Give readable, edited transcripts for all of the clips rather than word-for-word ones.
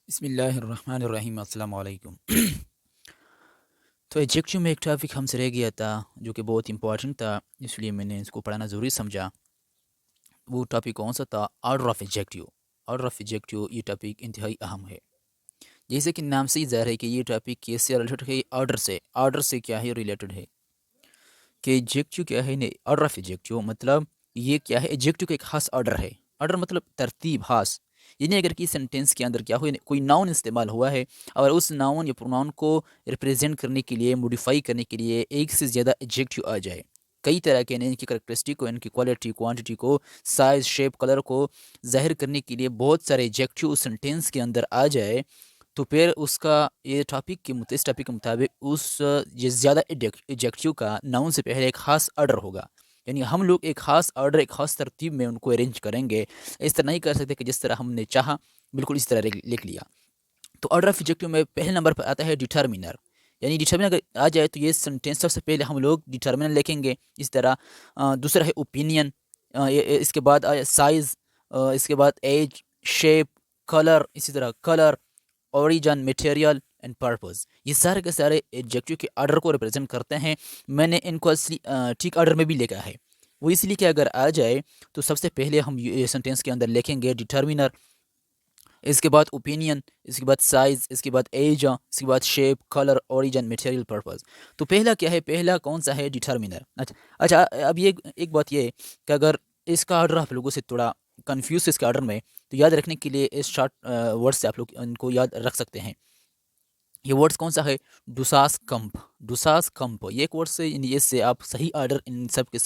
बिस्मिल्लाहिर्रहमानिर्रहीम अस्सलाम वालेकुम। तो एडजेक्टिव में एक टॉपिक हमसे रह गया था जो कि बहुत इंपॉर्टेंट था, इसलिए मैंने इसको पढ़ाना ज़रूरी समझा। वो टॉपिक कौन सा था? Order of adjective. Order of adjective ये टॉपिक इंतहाई अहम है। जैसे कि नाम से ही ज़ाहिर है कि ये टॉपिक किससे रिलेटेड है? ऑर्डर से। ऑर्डर से क्या है रिलेटेड है कि एडजेक्टिव क्या है? नहीं, ऑर्डर ऑफ एडजेक्टिव मतलब ये क्या है? एडजेक्टिव का एक खास ऑर्डर है। ऑर्डर मतलब तरतीब खास। यानी अगर किसी सेंटेंस के अंदर क्या हुआ, कोई नाउन इस्तेमाल हुआ है और उस नाउन या प्रोनाउन को रिप्रेजेंट करने के लिए, मॉडिफाई करने के लिए एक से ज़्यादा एडजेक्टिव आ जाए, कई तरह के इनकी करेक्टरिस्टिक को, इनकी क्वालिटी, क्वांटिटी को, साइज, शेप, कलर को जाहिर करने के लिए बहुत सारे एडजेक्टिव उस सेंटेंस के अंदर आ जाए, तो फिर उसका ये टॉपिक के इस टॉपिक के मुताबिक उस ये ज़्यादा एडजेक्टिव का नाउन से पहले एक ख़ास ऑर्डर होगा। यानी हम लोग एक ख़ास ऑर्डर, एक ख़ास तरतीब में उनको अरेंज करेंगे। इस तरह नहीं कर सकते कि जिस तरह हमने चाहा बिल्कुल इस तरह लिख लिया। तो ऑर्डर ऑफ एडजेक्टिव में पहले नंबर पर आता है डिटर्मिनर। यानी डिटर्मिनर अगर आ जाए तो ये सेंटेंस सबसे पहले हम लोग डिटर्मिनर लिखेंगे। इस तरह दूसरा है ओपिनियन, इसके बाद आया साइज़, इसके बाद एज, शेप, कलर, इसी तरह colour, origin, material and purpose. ये सारे के सारे एडजेक्टिव के ऑर्डर को रिप्रेजेंट करते हैं। मैंने इनको असली ठीक ऑर्डर में भी लिखा है। वो इसलिए कि अगर आ जाए तो सबसे पहले हम ये सेंटेंस के अंदर लिखेंगे डिटर्मिनर, इसके बाद ओपिनियन, इसके बाद साइज, इसके बाद एज, इसके बाद shape, colour, origin, material, purpose. तो पहला क्या है? पहला कौन सा है? डिटर्मिनर। अच्छा अच्छा, अब ये एक बात ये है कि अगर इसका ऑर्डर आप लोगों से थोड़ा कंफ्यूज इसके ऑर्डर में, तो याद रखने के लिए इस शॉर्ट वर्ड से आप लोग इनको याद रख सकते हैं। ये वर्ड्स कौन सा है? डुसास कंप। डुसास कंप ये एक वर्ड से, इससे आप सही ऑर्डर इन सब के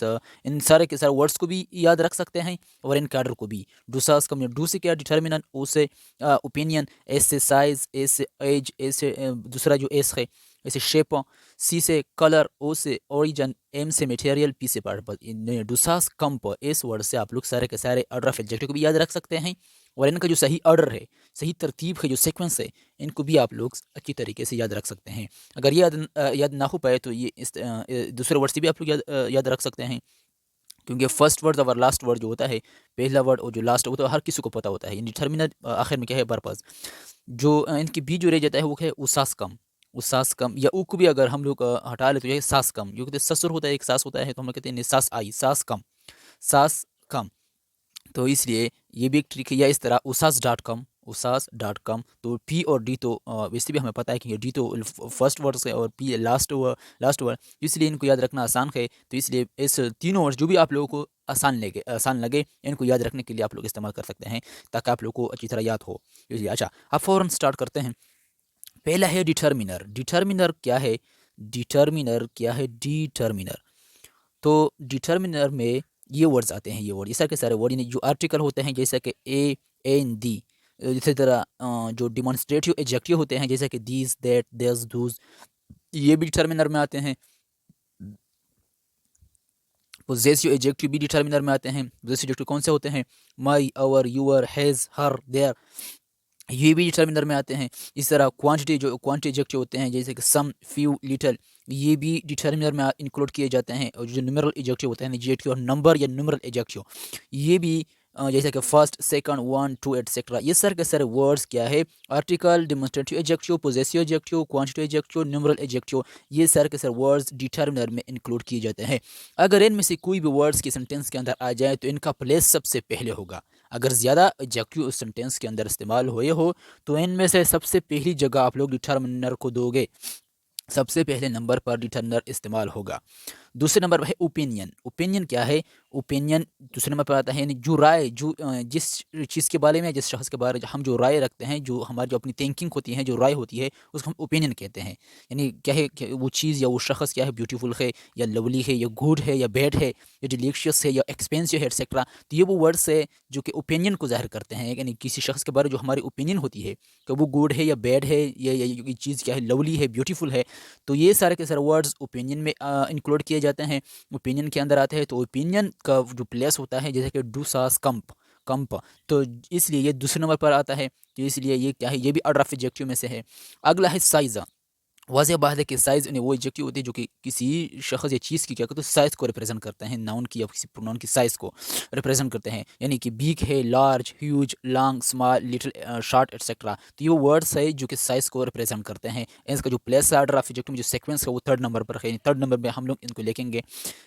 इन सारे के सारे वर्ड्स को भी याद रख सकते हैं और इनके ऑर्डर को भी। डुसास कंप, डू से क्या? डिटर्मिनेंट, ओ से ओपिनियन, एस से साइज, ए से एज, ए से दूसरा जो एस है, ऐसे शेप, सी से कलर, ओ से ओरिजिन, एम से मटेरियल, पी से पर्पल। इन डुसास कंप इस वर्ड से आप लोग सारे के सारे ऑर्डर ऑफ एडजेक्टिव को भी याद रख सकते हैं और इनका जो सही ऑर्डर है, सही तरतीब है, जो सीक्वेंस है, इनको भी आप लोग अच्छी तरीके से याद रख सकते हैं। अगर ये याद ना हो पाए तो ये इस दूसरे वर्ड से भी आप लोग याद रख सकते हैं, क्योंकि फर्स्ट वर्ड और लास्ट वर्ड जो होता है, पहला वर्ड और जो लास्ट वो तो हर किसी को पता होता है। डिटर्मिनर आखिर में क्या है? पर्पस। जो इनकी बी जो रह जाता है वो है उसास कम। उसास कम या ऊ को भी अगर हम लोग हटा ले तो यह सास कम। जो कहते हैं ससुर होता है, एक सास होता है, तो हम लोग कहते हैं सास आई, सास कम, सास कम। तो इसलिए ये भी एक ट्रिक है। या इस तरह usas.com, usas.com। तो पी और डी तो वैसे भी हमें पता है कि डी तो फर्स्ट वर्ड है और पी लास्ट वर्ड, इसलिए इनको याद रखना आसान है। तो इसलिए इस तीनों वर्ड जो भी आप लोगों को आसान लगे, इनको याद रखने के लिए आप लोग इस्तेमाल कर सकते हैं ताकि आप लोग को अच्छी तरह याद हो। इसलिए अच्छा, अब फ़ौरन स्टार्ट करते हैं। पहला है डिटर्मिनर। डिटर्मिनर क्या है? डिटर्मिनर क्या है? डिटर्मिनर तो डिटर्मिनर में ये वर्ड्स आते हैं। ये वर्ड, ये सारे के सारे वर्ड, यानी जो आर्टिकल होते हैं जैसे कि ए, एन, दी, इसी तरह जो डिमॉन्स्ट्रेटिव एडजेक्टिव होते हैं जैसे कि दीज, दैट, दिस, दूज, ये भी डिटर्मिनर में आते हैं। पोजेसिव एडजेक्टिव भी डिटर्मिनर में आते हैं। पोजेसिव एडजेक्टिव कौन से होते हैं? My, our, your, his, her, their, ये भी डिटर्मिनर में आते हैं। इस तरह क्वांटिटी एडजेक्टिव होते हैं जैसे कि सम, फ्यू, लिटिल, ये भी डिटर्मिनर में इंक्लूड किए जाते हैं। और जो न्यूमेरल एडजेक्टिव होते हैं, एडजेक्टिव और नंबर या न्यूमेरल एडजेक्टिव, ये भी जैसे कि first, second, one, to etcetera, ये सारे के सारे वर्ड्स क्या है? Article, demonstrative adjective, possessive adjective, quantity adjective, numeral adjective, ये सारे के सारे वर्ड्स डिटर्मिनर में इंक्लूड किए जाते हैं। अगर इनमें से कोई भी वर्ड्स के सेंटेंस के अंदर आ जाए तो इनका प्लेस सबसे पहले होगा। अगर ज़्यादा एडजेक्टिव उस सेंटेंस के अंदर इस्तेमाल हुए हो तो इनमें से सबसे पहली जगह आप लोग डिटर्मिनर को दोगे, सबसे पहले नंबर पर डिटर्मिनर इस्तेमाल होगा। दूसरे नंबर पर है ओपिनियन। ओपिनियन क्या है? ओपिनियन दूसरे नंबर पर आता है, यानी जो राय, जो जिस चीज़ के बारे में, जिस शख्स के बारे में हम जो राय रखते हैं, जो हमारी जो अपनी थिंकिंग होती है, जो राय होती है, उसको हम ओपिनियन कहते हैं। यानी क्या है कि वो चीज़ या वो शख्स क्या है? ब्यूटीफुल है या लवली है या गुड है या बैड है या डिलीशियस है या एक्सपेंसिव है, एक्सेट्रा। तो ये वो वर्ड्स है जो कि ओपिनियन को जाहिर करते हैं, यानी किसी शख्स के बारे में जो हमारी ओपिनियन होती है कि वो गुड है या बैड है, या ये चीज़ क्या है? लवली है, ब्यूटीफुल है। तो ये सारे के सारे वर्ड्स ओपिनियन में इंक्लूड किए जाते हैं, ओपिनियन के अंदर आते हैं। तो ओपिनियन का जो प्लेस होता है जैसे कि डू सास कंप, कंप, तो इसलिए ये दूसरे नंबर पर आता है। तो इसलिए ये क्या है? ये भी ऑर्डर ऑफ एडजेक्टिव में से है। अगला है साइज़। वाज़ेह बात है कि साइज़ यानी वो एडजेक्टिव होते हैं जो कि किसी शख़्स या चीज़ की क्या कहते हैं साइज़ को रिप्रेजेंट करते हैं, नाउन की या किसी प्रोनाउन की साइज़ को रिप्रेजेंट करते हैं। यानी कि बिग है, large, huge, long, small, little, short etcetera. तो ये वो वर्ड्स है जो कि साइज़ को रिप्रेजेंट करते हैं। इसका जो प्लेस ऑर्डर ऑफ एडजेक्टिव में जो सीक्वेंस है वो थर्ड नंबर पर है, थर्ड नंबर में हम लोग इनको लिखेंगे।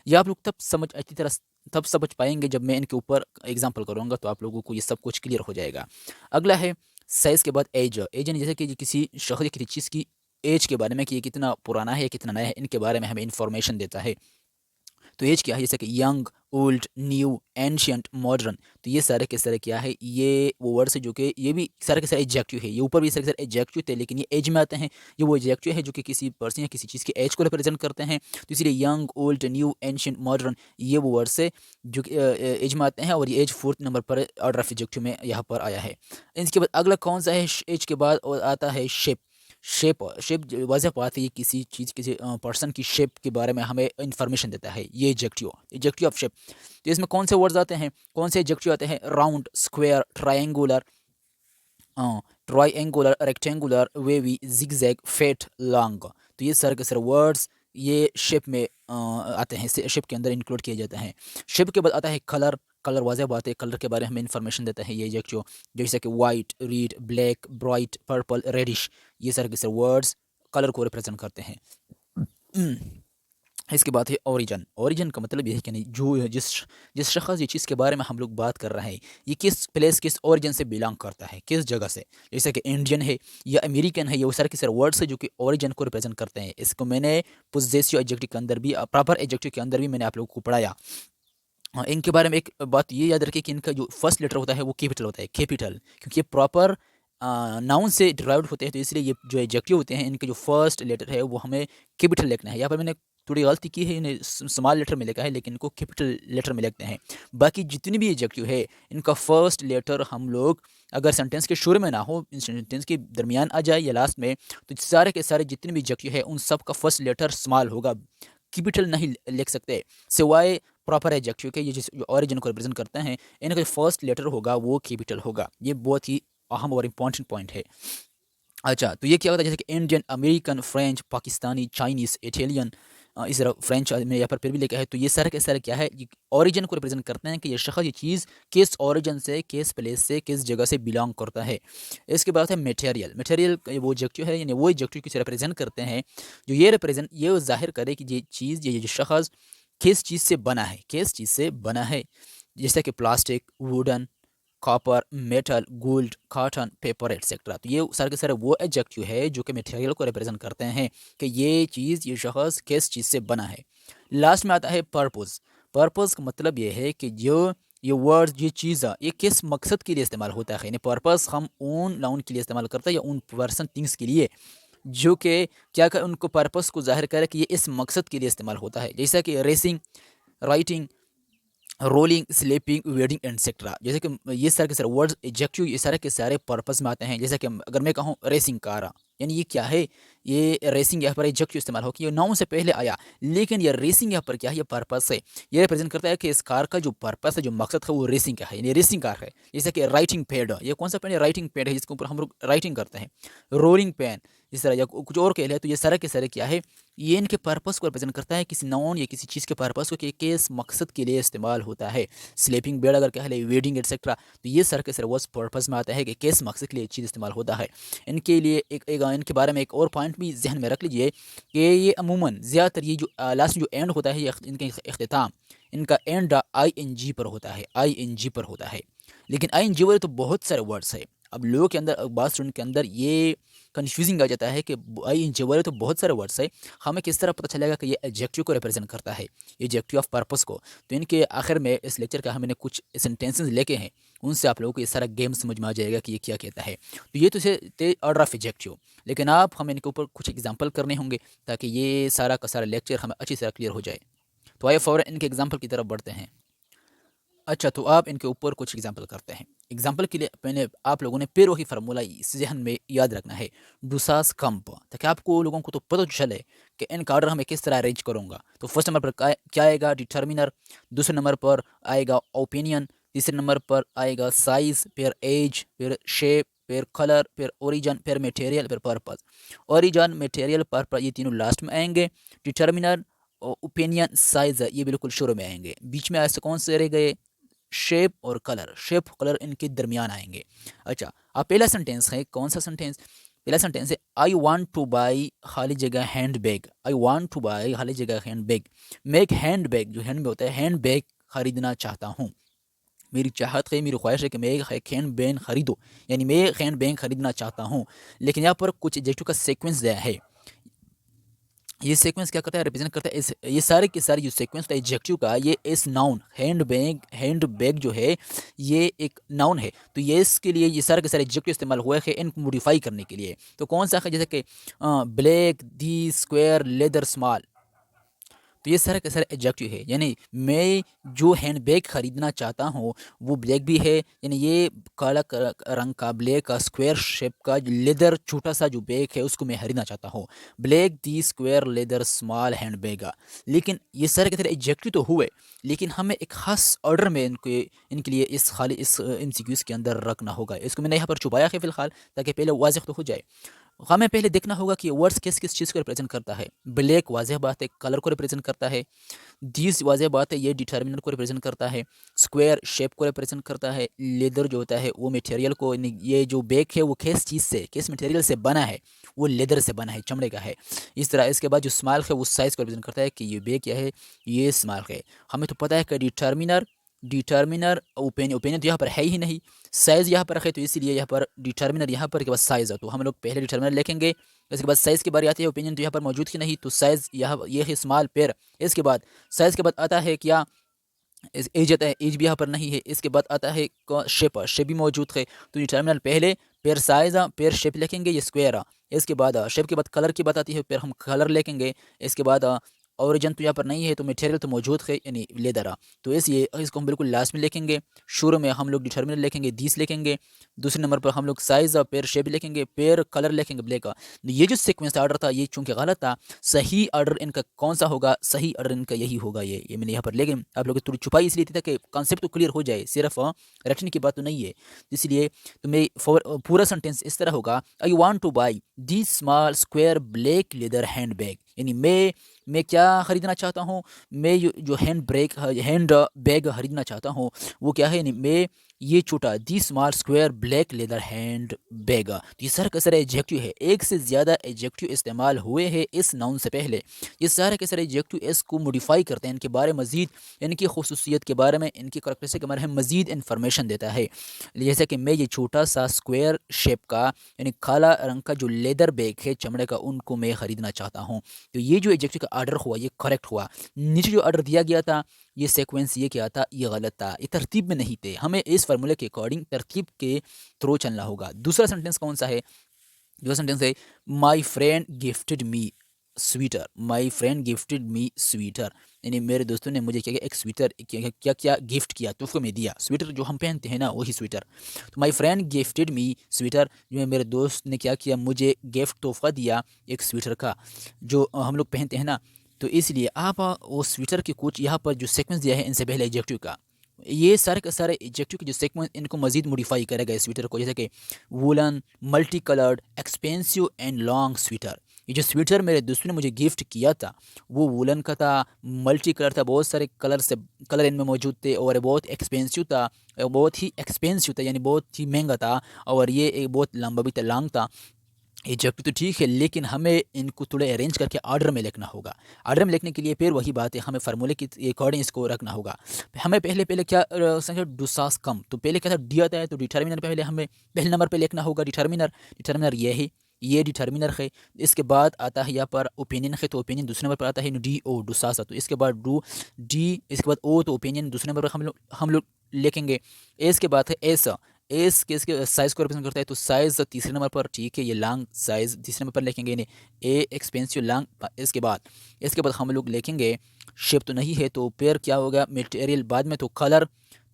ये आप लोग तब समझ अच्छी तरह तब समझ पाएंगे जब मैं इनके ऊपर एग्जाम्पल करूँगा, तो आप लोगों को ये सब कुछ क्लियर हो जाएगा। अगला है साइज़ के बाद एज। एज यानी जैसे कि किसी शख़्स या किसी चीज़ की एज के बारे में कि ये कितना पुराना है या कितना नया है, इनके बारे में हमें इंफॉर्मेशन देता है। तो एज क्या है, जैसे कि young, old, new, ancient, modern. तो ये सारे के सारे क्या है, ये वो वर्ड्स है जो कि ये भी सारे के सारे एडजेक्टिव है। ये ऊपर भी सारे के सारे एडजेक्टिव थे, लेकिन ये एज में आते हैं। ये वो एडजेक्टिव है जो कि किसी पर्सन या किसी चीज़ की एज को रिप्रेजेंट करते हैं। तो इसलिए young, old, new, ancient, modern ये वो वर्ड्स है जो कि एज में आते हैं, और ये एज फोर्थ नंबर पर ऑर्डर ऑफ एडजेक्टिव में यहाँ पर आया है। इसके बाद अगला कौन सा है एज के बाद, और आता है शेप। शेप शेप वाज़ह बात है, ये किसी चीज़ किसी पर्सन की शेप के बारे में हमें इंफॉर्मेशन देता है। ये एडजेक्टिव ऑफ शेप। तो इसमें कौन से वर्ड्स आते हैं, कौन से एडजेक्टिव आते हैं? Round, square, triangular, rectangular, wavy, zigzag, fat, long. तो ये सारे के सारे वर्ड्स ये शेप में आते हैं, शेप के अंदर इंक्लूड किए जाते हैं। शेप के बाद आता है कलर। कलर वाज़ह बात है, कलर के बारे में हमें इंफॉर्मेशन देता है ये एडजेक्टिव, जैसे कि white, red, black, bright, purple, reddish. ये सारे के सारे वर्ड्स कलर को रिप्रेजेंट करते हैं। इसके बाद है ओरिजिन। ओरिजिन का मतलब ये है कि नहीं, जो जिस जिस शख़्स या चीज़ के बारे में हम लोग बात कर रहे हैं, ये किस प्लेस किस ओरिजिन से बिलोंग करता है, किस जगह से। जैसे कि इंडियन है या अमेरिकन है, ये वो सारे के सारे वर्ड्स है जो कि ओरिजिन को रिप्रेजेंट करते हैं। इसको मैंने पोजेसिव एडजेक्टिव के अंदर भी, प्रॉपर एडजेक्टिव के अंदर भी मैंने आप लोगों को पढ़ाया। इनके बारे में एक बात ये याद रखिए कि इनका जो फर्स्ट लेटर होता है वो कैपिटल होता है, कैपिटल, क्योंकि ये प्रॉपर नाउन से डिराइव्ड होते हैं। तो इसलिए ये जो एडजेक्टिव होते हैं इनके जो फर्स्ट लेटर है वो हमें कैपिटल लिखना है। यहाँ पर मैंने थोड़ी गलती की है, इन्हें स्मॉल लेटर में लिखा है, लेकिन इनको कैपिटल लेटर में लिखते हैं। बाकी जितनी भी एडजेक्टिव है इनका फर्स्ट लेटर हम लोग अगर सेंटेंस के शुरू में ना हो, सेंटेंस के दरमियान आ जाए या लास्ट में, तो सारे के सारे जितने भी एडजेक्टिव है उन सब का फर्स्ट लेटर स्मॉल होगा, कैपिटल नहीं लिख सकते, सिवाय प्रॉपर एडजेक्टिव के। ये जिस जो ओरिजिन को रिप्रेजेंट करते हैं इनका जो फर्स्ट लेटर होगा वो कैपिटल होगा। ये बहुत ही अहम और इम्पॉर्टेंट पॉइंट है। अच्छा, तो ये क्या होता है, जैसे कि Indian, American, French, Pakistani, Chinese, Italian, इस तरह फ्रेंच में यहाँ पर फिर भी लिखा है। तो ये सारे के सारे क्या है, ये ओरिजिन को रिप्रेजेंट करते हैं कि ये शख़्स, ये चीज़ किस ओरिजिन से, किस प्लेस से, किस जगह से बिलोंग करता है। इसके बाद है मटेरियल। मटेरियल वो एडजेक्टिव है, यानी वो एडजेक्टिव किसे रिप्रेजेंट करते हैं, जो ये ज़ाहिर करे कि ये चीज़, ये शख़्स किस चीज़ से बना है, किस चीज़ से बना है। जैसे कि plastic, wooden, copper, metal, gold, cotton, paper etcetera. तो ये सारे के सारे वो एडजेक्टिव है जो कि मटेरियल को रिप्रेजेंट करते हैं कि ये चीज़, ये शख़्स किस चीज़ से बना है। लास्ट में आता है पर्पस। पर्पस का मतलब ये है कि जो ये वर्ड, ये चीज़ ये किस मकसद के लिए इस्तेमाल होता है। यानी पर्पस हम उन नाउन के लिए इस्तेमाल करते हैं या उन पर्सन थिंग्स के लिए जो कि क्या कर उनको पर्पस को जाहिर करे कि ये इस मकसद के लिए इस्तेमाल होता है। जैसा कि racing, writing, rolling, sleeping, wedding etcetera. जैसे कि ये सारे के सारे वर्ड्स एडजेक्टिव ये सारे के सारे पर्पस में आते हैं। जैसे कि अगर मैं कहूँ रेसिंग कार, यानी ये क्या है, ये रेसिंग यहाँ पर एडजेक्टिव इस्तेमाल हो कि ये नाउन से पहले आया, लेकिन ये रेसिंग यहाँ पर क्या है, ये पर्पस है। ये रिप्रेजेंट करता है कि इस कार का जो पर्पस है, जो मकसद है वो रेसिंग का है, यानी रेसिंग कार है। जैसे कि राइटिंग पैड, ये कौन सा पेन है, राइटिंग पैड है जिसके ऊपर हम लोग राइटिंग करते हैं। रोलिंग पेन इस तरह, या कुछ और कह ले, तो ये सारे के सारे क्या है, ये इनके पर्पस को रिप्रेजेंट करता है, किसी नाउन या किसी चीज़ के पर्पस को कि किस मकसद के लिए इस्तेमाल होता है। स्लीपिंग बेड अगर कह ले, वेडिंग एटसेट्रा, तो ये सारे के सारे वर्ड्स पर्पस में आता है कि किस मकसद के लिए चीज़ इस्तेमाल होता है। इनके लिए इनके बारे में एक और पॉइंट भी जहन में रख लीजिए कि ये अमूमन ज़्यादातर ये जो लास्ट में जो एंड होता है, ये इनका इख्तिताम, इनका एंड ING पर होता है, ING पर होता है। लेकिन ING वाले तो बहुत सारे वर्ड्स है। अब लोगों के अंदर, बात स्टूडेंट के अंदर ये कन्फ्यूजिंग आ जाता है कि ING वाले तो बहुत सारे वर्ड्स है, हमें किस तरह पता चलेगा कि ये एडजेक्टिव को रिप्रेजेंट करता है, एडजेक्टिव ऑफ पर्पस को। तो इनके आखिर में इस लेक्चर का हमने कुछ सेंटेंसेस लेके हैं, उनसे आप लोगों को ये सारा गेम समझ में आ जाएगा कि ये क्या कहता है। तो ये तो थे ऑर्डर ऑफ एडजेक्टिव, लेकिन आप हमें इनके ऊपर कुछ एग्जाम्पल करने होंगे ताकि ये सारा का सारा लेक्चर हमें अच्छी तरह क्लियर हो जाए। तो आइए फ़ौरन इनके एग्जाम्पल की तरफ बढ़ते हैं। अच्छा, तो आप इनके ऊपर कुछ एग्जाम्पल करते हैं। एग्जाम्पल के लिए मैंने आप लोगों ने पेरो ही फार्मूला इस जहन में याद रखना है, डूसास कंप, ताकि आपको लोगों को तो पता चले कि इनका ऑर्डर हमें किस तरह अरेंज करूँगा। तो फर्स्ट नंबर पर क्या आएगा, डिटर्मिनर। दूसरे नंबर पर आएगा ओपिनियन। तीसरे नंबर पर आएगा साइज, फिर एज, फिर शेप, फिर कलर, फिर ओरिजिन, फिर मटेरियल, फिर पर्पस। ओरिजिन, मटेरियल, पर्पस ये तीनों लास्ट में आएंगे। डिटर्मिनर, ओपिनियन, साइज ये बिल्कुल शुरू में आएंगे। बीच में ऐसे कौन से रह गए? शेप और कलर। शेप कलर इनके दरमियान आएंगे। अच्छा, अब पहला सेंटेंस है, कौन सा सेंटेंस? पहला सेंटेंस है आई वांट टू बाई खाली जगह hand bag. I want two by खाली जगह हैंड बैग। मैं एक हैंड बैग, जो हैंड में होता है, हैंड बैग खरीदना चाहता हूँ। मेरी चाहत है, मेरी ख्वाहिश है कि मैं एक हैंड बैग खरीदूँ, यानी मैं एक हैंड बैग खरीदना चाहता हूँ। लेकिन यहाँ पर कुछ एडजेक्टिव का सीक्वेंस दिया है। ये सीक्वेंस क्या करता है? रिप्रेजेंट करता है इस, ये सारे के सारे जो सीक्वेंस था एडजेक्टिव का, ये इस नाउन हैंड बैग जो है ये एक नाउन है। तो ये इसके लिए ये सारे के सारे एडजेक्टिव इस्तेमाल हुए हैं इनको मॉडिफाई करने के लिए। तो कौन सा है? जैसे कि black, the, square, leather, small. तो ये सारे के सारे एडजेक्टिव है। यानी मैं जो हैंड बैग खरीदना चाहता हूँ वो ब्लैक भी है, यानी ये काला रंग का, ब्लैक का, स्क्वायर शेप का, लेदर छोटा सा जो बैग है उसको मैं खरीदना चाहता हूँ। Black, the, square, leather, small hand bag. लेकिन ये सारे के सारे एडजेक्टिव तो हुए, लेकिन हमें एक खास ऑर्डर में इनके लिए इस खाली इस एमसीक्यूज के अंदर रखना होगा। इसको मैंने यहाँ पर छुपाया है फिलहाल, ताकि पहले वाज़ेह तो हो जाए। हमें पहले देखना होगा कि वर्ड्स किस किस चीज़ को रिप्रेजेंट करता है। ब्लैक वाज़ेह बात है, कलर को रिप्रेजेंट करता है। दीज वाज़ेह बात है, ये डिटर्मिनर को रिप्रेजेंट करता है। स्क्वायर शेप को रिप्रेजेंट करता है। लेदर जो होता है वो मटेरियल को, ये जो बैग है वो किस चीज़ से, किस मटेरियल से बना है? वो लेदर से बना है, चमड़े का है। इस तरह इसके बाद जो स्मॉल है वो साइज़ को रिप्रेजेंट करता है कि ये बैग क्या है, ये स्मॉल है। हमें तो पता है कि डिटर्मिनर ओपिनियन तो यहाँ पर है ही नहीं। साइज़ यहाँ पर है, तो इसीलिए यहाँ पर डिटर्मिनर यहाँ पर के बाद साइज़ है, तो हम लोग पहले डिटर्मिनर लिखेंगे। इसके बाद साइज़ की बारी आती है, ओपिनियन तो यहाँ पर मौजूद ही नहीं, तो साइज़ यहाँ ये है स्मॉल पेयर। इसके बाद साइज़ के बाद आता है क्या? एज आता है, एज भी यहाँ पर नहीं है। इसके बाद आता है शेप, शेप भी मौजूद है। तो डिटर्मिनल पहले, पेयर साइज़, पेयर शेप लिखेंगे, ये स्क्वायर। इसके बाद शेप के बाद कलर की बात आती है, फिर हम कलर लिखेंगे। इसके बाद ओरिजिन तो यहाँ पर नहीं है, तो मटेरियल तो मौजूद है, यानी लेदर। तो इसलिए इसको हम बिल्कुल लास्ट में लिखेंगे। शुरू में हम लोग डिटर्मिनल लिखेंगे, दिस लिखेंगे। दूसरे नंबर पर हम लोग साइज़, पेयर शेप लिखेंगे, पेयर कलर लिखेंगे ब्लैक का। ये जो सीक्वेंस ऑर्डर था ये चूंकि गलत था, सही ऑर्डर इनका कौन सा होगा? सही ऑर्डर इनका यही होगा। ये मैंने यहाँ पर, लेकिन आप लोग थोड़ी छुपाई इसलिए थी ताकि कॉन्सेप्ट तो क्लियर हो जाए, सिर्फ रटने की बात तो नहीं है। इसलिए तुम्हें पूरा सेंटेंस इस तरह होगा, I want two by this small square black leather hand bag. यानी मैं क्या खरीदना चाहता हूँ? मैं जो हैंड बैग खरीदना चाहता हूँ वो क्या है? यानी मैं ये छोटा, the small square black leather hand bag. तो ये सारे के सारे एडजेक्टिव है, एक से ज़्यादा एडजेक्टिव इस्तेमाल हुए हैं इस नाउन से पहले। ये सारे के सारे एडजेक्टिव इसको मॉडिफाई करते हैं, इनके बारे मज़ीद, इनकी खुसूसियत के बारे में, इनकी करैक्टरिस्टिक के बारे में मज़ीद इन्फॉर्मेशन देता है। जैसे कि मैं ये छोटा सा स्क्वायर शेप का, यानी काला रंग का जो लेदर बैग है चमड़े का, उनको मैं ख़रीदना चाहता हूँ। तो ये जो एडजेक्टिव का आर्डर हुआ ये करेक्ट हुआ। नीचे जो आर्डर दिया गया था, ये सीक्वेंस ये क्या था? ये गलत था, ये तरतीब में नहीं थे। हमें इस फार्मूले के अकॉर्डिंग तरतीब के थ्रू चलना होगा। दूसरा सेंटेंस कौन सा है? दूसरा सेंटेंस है, my friend gifted me sweater. My friend gifted me sweater, यानी मेरे दोस्तों ने मुझे क्या क्या एक स्वेटर क्या क्या गिफ्ट किया, तोहफे में दिया। स्वेटर जो हम पहनते हैं ना, वही स्वेटर। तो माई फ्रेंड गिफ्टेड मी स्वेटर, जो है मेरे दोस्त ने क्या किया, मुझे गिफ्ट तोहफा दिया एक स्वेटर का, जो हम लोग पहनते हैं ना। तो इसलिए आप वो स्वेटर की कुछ यहाँ पर जो सीक्वेंस दिया है इनसे पहले एडजेक्टिव का, ये सारे के सारे एडजेक्टिव के जो सीक्वेंस, इनको मजीद मॉडिफाई करेगा इस स्वेटर को। जैसे कि woollen, multi coloured, expensive and long sweater. ये जो स्वेटर मेरे दोस्त ने मुझे गिफ्ट किया था वो वुलन का था, मल्टी कलर था, बहुत सारे कलर इनमें मौजूद थे, और बहुत एक्सपेंसिव था, बहुत ही एक्सपेंसिव था, यानी बहुत ही महंगा था, और ये एक बहुत लंबा भी था, लॉन्ग था। ये जब तो ठीक है, लेकिन हमें इनको थोड़े अरेंज करके ऑर्डर में लिखना होगा। ऑर्डर में लिखने के लिए फिर वही बात है, हमें फार्मूले के अकॉर्डिंग इसको रखना होगा। हमें पहले पहले क्या समझो, डुसास कम, तो पहले क्या था, डी आता है, तो डिटर्मिनर पहले हमें पहले नंबर पे लिखना होगा। डिटर्मिनर ये है, ये डिटर्मिनर है। इसके बाद आता है यहाँ पर ओपिनियन है, तो ओपिनियन दूसरे नंबर पर आता है, डी ओ डुसासा। तो इसके बाद डी, इसके बाद ओ, तो ओपिनियन दूसरे नंबर पर हम लोग लिखेंगे। इसके बाद है एस, एस के इसके साइज़ को रिप्रेजेंट करता है, तो साइज़ तीसरे नंबर पर, ठीक है, ये लॉन्ग साइज़ तीसरे नंबर पर लिखेंगे, यानी ए एक्सपेंसिव लॉन्ग। इसके बाद हम लोग लिखेंगे, शेप तो नहीं है, तो पेयर क्या होगा, मटेरियल बाद में, तो कलर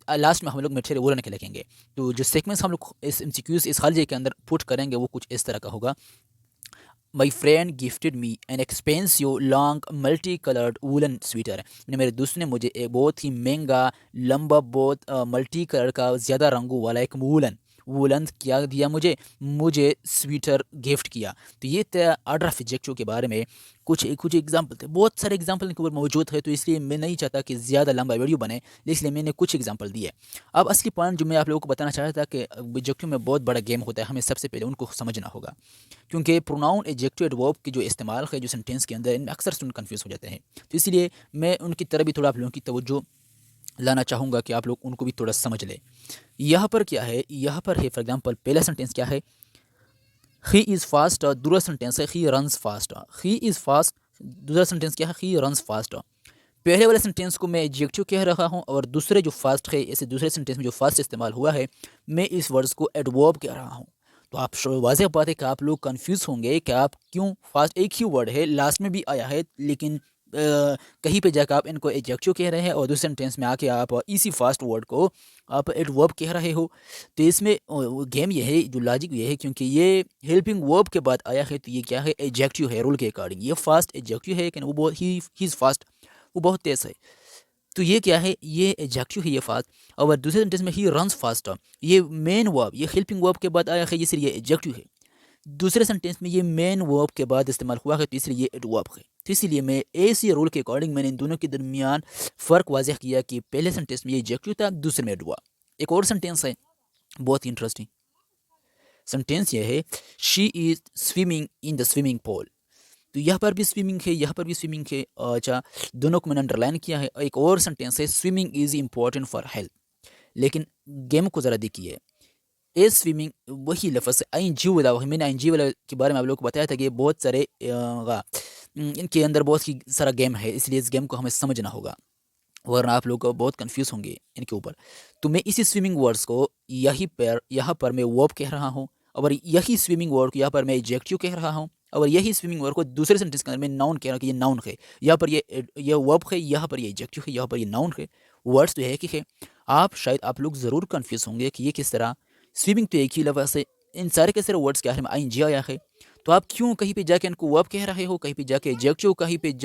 लास्ट में हम लोग मटेरियल वुलन के लिखेंगे। तो जो सीक्वेंस हम लोग इस एमसीक्यूज इस खाली के अंदर पुट करेंगे वो कुछ इस तरह का होगा। माई friend gifted me an expensive long multi coloured woollen sweater. मेरे दोस्त ने मुझे एक बहुत ही महंगा, लंबा, बहुत मल्टी कलर का, ज़्यादा रंगों वाला एक वो लेंथ क्या दिया मुझे स्वीटर गिफ्ट किया। तो ये था ऑर्डर ऑफ एडजेक्टिव के बारे में कुछ कुछ एग्जाम्पल थे, बहुत सारे एग्जाम्पल इनके ऊपर मौजूद है, तो इसलिए मैं नहीं चाहता कि ज़्यादा लंबा वीडियो बने, इसलिए मैंने कुछ एग्जाम्पल दिए। अब असली पॉइंट जो मैं आप लोगों को बताना चाह रहा था कि एडजेक्टिव में बहुत बड़ा गेम होता है, हमें सबसे पहले उनको समझना होगा, क्योंकि प्रोनाउन एडजेक्टिव एडवर्ब के जो इस्तेमाल है जो सेंटेंस के अंदर, इन अक्सर स्टूडेंट कन्फ्यूज़ हो जाते हैं। तो इसलिए मैं उनकी तरफ भी थोड़ा आप लोगों की तवज्जो लाना चाहूँगा कि आप लोग उनको भी थोड़ा समझ लें। यहाँ पर क्या है, यहाँ पर है फॉर एग्जांपल पहला सेंटेंस क्या है, ही इज़ फास्ट। दूसरा सेंटेंस है he runs fast. He is fast, दूसरा सेंटेंस क्या है, ही रन्स फास्ट। पहले वाले सेंटेंस को मैं एडजेक्टिव कह रहा हूँ, और दूसरे जो फास्ट है, ऐसे दूसरे सेंटेंस में जो फास्ट इस्तेमाल हुआ है, मैं इस वर्ड्स को एडवर्ब कह रहा हूँ। तो आप वाज़ेह बात है कि आप लोग कंफ्यूज होंगे कि आप क्यों, फास्ट एक ही वर्ड है, लास्ट में भी आया है, लेकिन कहीं पे जाकर आप इनको एडजेक्टिव कह रहे हैं और दूसरे सेंटेंस में आके आप इसी फास्ट वर्ड को आप एडवर्ब कह रहे हो। तो इसमें गेम ये है, जो लॉजिक ये है, क्योंकि ये हेल्पिंग वर्ब के बाद आया है, तो ये क्या है, एडजेक्टिव है रूल के अकॉर्डिंग। ये फास्ट एडजेक्टिव है, लेकिन वो बहुत ही इज़ फास्ट, वो बहुत तेज़ है। तो ये क्या है, ये एडजेक्टिव है, ये फास्ट। और दूसरे सेंटेंस में ही रन्स फास्ट, ये मेन वर्ब, ये हेल्पिंग वर्ब के बाद आया है, इसलिए ये एडजेक्टिव है। दूसरे सेंटेंस में ये मेन वर्ब के बाद इस्तेमाल हुआ है, तो इसलिए ये एडवर्ब है। तो इसलिए मैं ऐसे रूल के अकॉर्डिंग मैंने इन दोनों के दरमियान फ़र्क वाज़ह किया कि पहले सेंटेंस में ये एडजेक्टिव था, दूसरे में एडवर्ब। एक और सेंटेंस है बहुत ही इंटरेस्टिंग सेंटेंस, ये है she is swimming in the swimming pool. तो यहाँ पर भी स्विमिंग है, यहाँ पर भी स्विमिंग है। अच्छा, दोनों को मैंने अंडरलाइन किया है। एक और सेंटेंस है swimming is important for health. लेकिन गेम को ज़रा देखिए, ए स्विमिंग वही लफ्ज़ आई जी वाला, वही मैंने आई जी वाला के बारे में आप लोगों को बताया था कि बहुत सारे इनके अंदर बहुत ही सारा गेम है, इसलिए इस गेम को हमें समझना होगा, वरना आप लोग बहुत कंफ्यूज होंगे इनके ऊपर। तो मैं इसी स्विमिंग वर्ड्स को यहाँ पर मैं वर्ब कह रहा हूँ, और यही स्विमिंग वर्ड को यहाँ पर मैं एडजेक्टिव कह रहा हूँ, और यही स्विमिंग वर्ड को दूसरे सेंटेंस के अंदर मैं नाउन कह रहा हूँ कि ये नाउन है। यहाँ पर ये वर्ब है, यहाँ पर ये एडजेक्टिव है, यहाँ पर ये नाउन है। वर्ड्स तो है कि है, आप लोग ज़रूर कन्फ्यूज़ होंगे कि ये किस तरह, स्विमिंग तो एक ही लफ्ज़ है, इन सारे के सारे वर्ड्स क्या है, आई एन जी आया है, तो आप क्यों कहीं पे जाके इनको वर्ब कह रहे हो, कहीं पे जाके एडजेक्टिव, कहीं पे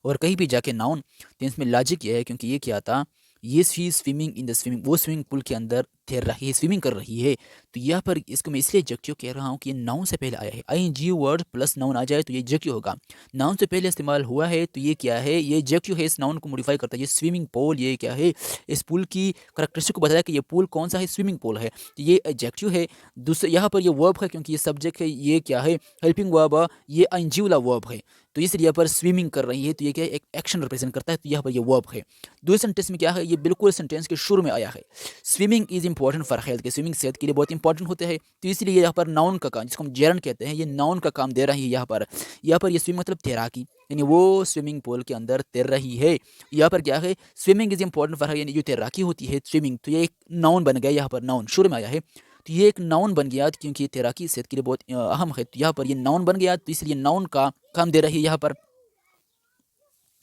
और कहीं भी जाके नाउन। तो इसमें लॉजिक ये है, क्योंकि ये क्या था, ये सी स्विमिंग इन द स्विमिंग, वो स्विमिंग पूल के अंदर तैर रही है, स्विमिंग कर रही है। तो यहाँ पर इसको मैं इसलिए एडजेक्टिव कह रहा हूँ कि ये नाउन से पहले आया है, I N G word plus noun आ जाए तो ये एडजेक्टिव होगा। नाउन से पहले इस्तेमाल हुआ है, तो ये क्या है, ये एडजेक्टिव है, इस नाउन को मॉडिफाई करता है। ये स्विमिंग पूल, ये क्या है, इस पूल की करैक्टरिस्टिक को बताया कि ये पूल कौन सा है, स्विमिंग पूल है, तो ये एडजेक्टिव है। दूसरे यहाँ पर ये वर्ब है, क्योंकि ये सब्जेक्ट है, ये क्या है, हेल्पिंग वर्ब, ये आई एन जी वाला वर्ब है, तो इसलिए यहाँ पर स्विमिंग कर रही है, तो ये क्या है, एक एक्शन रिप्रेजेंट करता है, तो यहाँ पर ये वर्ब है। दूसरे सेंटेंस में क्या है, ये बिल्कुल सेंटेंस के शुरू में आया है, swimming is important for health, के स्विमिंग सेहत के लिए बहुत इंपॉर्टेंट होते हैं। तो इसलिए यहाँ पर नाउन का काम, जिसको हम जेरन कहते हैं, ये नाउन का काम दे रही है। यहाँ पर ये स्विमिंग मतलब तैराकी, यानी वो स्विमिंग पूल के अंदर तैर रही है। यहाँ पर क्या है, स्विमिंग इज इंपॉर्टेंट फॉर, यानी जो तैराकी होती है स्विमिंग, तो ये एक नाउन बन गया, यहाँ पर नाउन शुरू में आया है, तो ये एक नाउन बन गया, क्योंकि ये तैराकी सेहत के लिए बहुत अहम है, तो यहाँ पर ये नाउन बन गया, तो इसलिए नाउन का काम दे रही है यहाँ पर।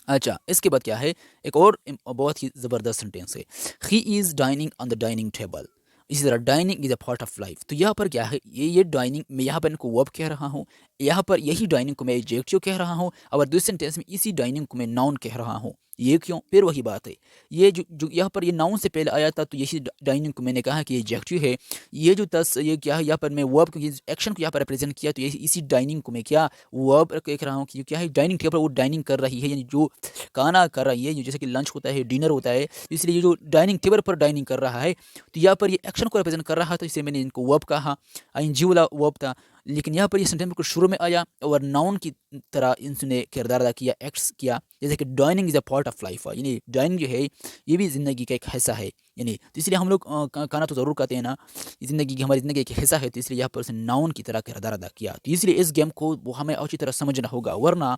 अच्छा, इसके बाद क्या है, एक और बहुत ही ज़बरदस्त सेंटेंस है, he is dining on the dining table. इसी तरह dining is a part of life. तो यहाँ पर क्या है, ये डाइनिंग, मैं यहाँ पर इनको वर्ब कह रहा हूँ, यहाँ पर यही डाइनिंग को मैं एडजेक्टिव कह रहा हूँ, और दूसरे सेंटेंस में इसी डाइनिंग को मैं नाउन कह रहा हूँ। ये क्यों, फिर वही बात है, ये जो यहाँ पर ये नाउन से पहले आया था, तो यही डाइनिंग को मैंने कहा कि एडजेक्टिव है। ये जो ये क्या है, यहाँ पर मैं वर्ब को, एक्शन को यहाँ पर रिप्रेजेंट किया, तो ये इसी डाइनिंग को मैं क्या वर्ब कह रहा हूँ कि क्या है, डाइनिंग टेबल, वो डाइनिंग कर रही है, यानी जो खाना कर रही है, जैसे कि लंच होता है, डिनर होता है, इसलिए ये जो डाइनिंग टेबल पर डाइनिंग कर रहा है, तो यहाँ पर ये एक्शन को रिप्रेजेंट कर रहा था, इसलिए मैंने इनको वर्ब कहा, आईएनजी वाला वर्ब था। लेकिन यहाँ पर ये सेंटेंस को शुरू में आया और नाउन की तरह इसने किरदार अदा किया, एक्ट्स किया, जैसे कि dining is a part of life, यानी डाइनिंग जो है ये भी ज़िंदगी का एक हिस्सा है, यानी तो इसलिए हम लोग खाना तो ज़रूर खाते हैं ना, ज़िंदगी की, हमारी ज़िंदगी का एक हिस्सा है, तो इसलिए यहाँ पर उसने नाउन की तरह किरदार अदा किया। तो इसलिए इस गेम को वो हमें अच्छी तरह समझना होगा, वरना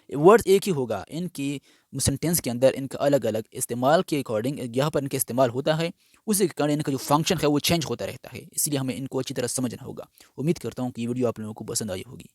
वर्ड्स एक ही होगा, इनकी सेंटेंस के अंदर इनका अलग अलग इस्तेमाल के अकॉर्डिंग यहाँ पर इनका इस्तेमाल होता है, उसी के कारण इनका जो फंक्शन है वो चेंज होता रहता है, इसलिए हमें इनको अच्छी तरह समझना होगा। उम्मीद करता हूँ कि ये वीडियो आप लोगों को पसंद आई होगी।